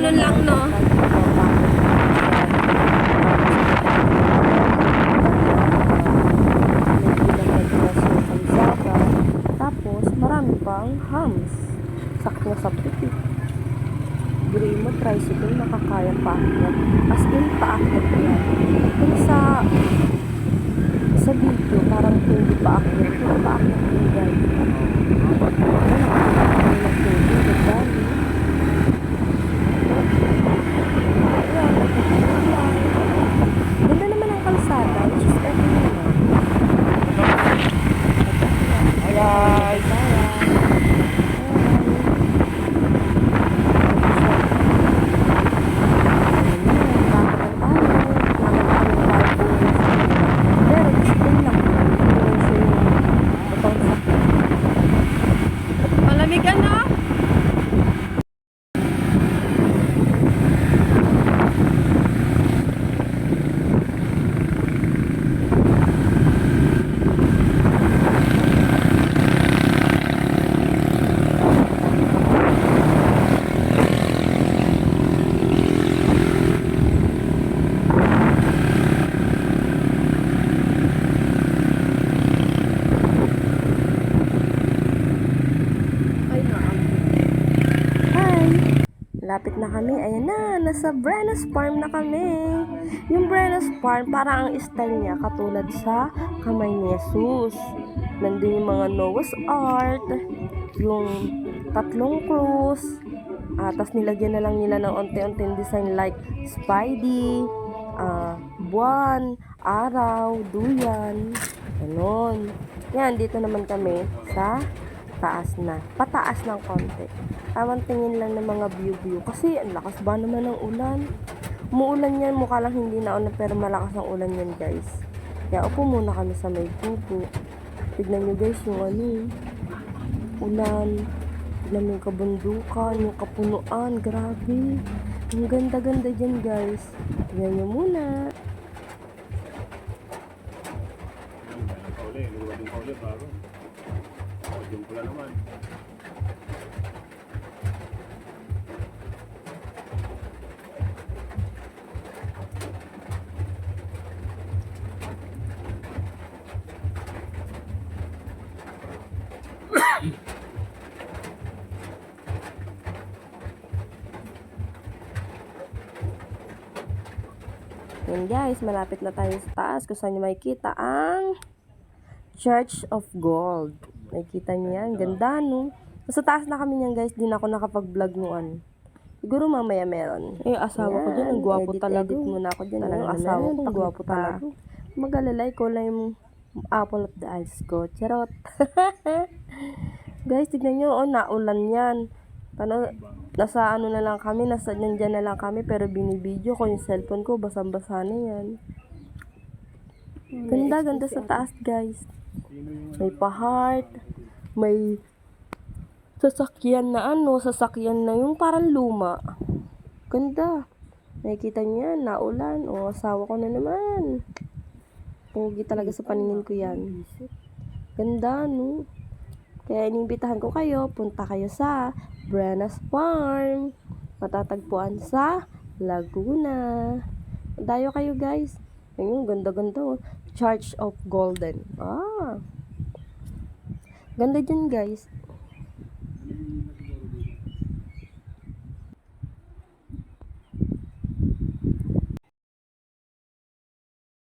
ganun lang, no? Tapos, marami pang hams. Sakto sa pitik. Gray mo, tricycle, nakakaya paakyat. As in, paakyat yan. Kung sa video, parang hindi paakyat. Pero paakyat yun, guys. Ganda naman ang kalsada, which is every naman. Malamig, ano? Lapit na kami. Ayan na, nasa Brenos Farm na kami. Yung Brenos Farm, parang ang style niya katulad sa Kamay ni Jesus. Nandun yung mga Noah's Ark, yung tatlong krus, tapos nilagyan na lang nila ng unti-unting design like Spidey, buwan, araw, duyan, ganon. Yan, dito naman kami sa taas na. Pataas ng konti. Tamang tingin lang ng mga view-view. Kasi ang lakas ba naman ng ulan? Umuulan yan. Mukha lang hindi na ulan pero malakas ang ulan yan, guys. Kaya upo muna kami sa may kubo. Tignan nyo, guys, yung ulan. Tignan mo yung kabundukan, yung kapunuan. Grabe. Ang ganda-ganda dyan, guys. Tignan nyo muna. Yung pula naman. Yan, guys, malapit na tayo sa taas kung saan nyo makikita ang Church of Gold. Nakikita niyo yan. Ganda, no? Sa taas na kami niyan, guys. Di na ako nakapag-vlog noon. Siguro mamaya meron. Asawa ko dyan. Ang gwapo talaga. Edit muna ako dyan. Ang asawa ko, ang gwapo talaga. Mag-alalay ko lang yung apple of the eyes ko. Charot. Guys, tignan nyo. Naulan yan. Nasa ano na lang kami. Nandyan na lang kami. Pero binibideo ko yung cellphone ko. Basang-basa na yan. Ganda sa taas, guys. May pa-heart, may sasakyan na sasakyan na yung parang luma. Ganda. Nakikita niyo yan, naulan. Asawa ko na naman. Pugi talaga sa paningin ko yan. Ganda, no? Kaya inimbitahan ko kayo, punta kayo sa Brenos Farm. Matatagpuan sa Laguna. Dayo kayo, guys. Ayun, ganda-ganda. Church of Golden. Ganda dyan, guys.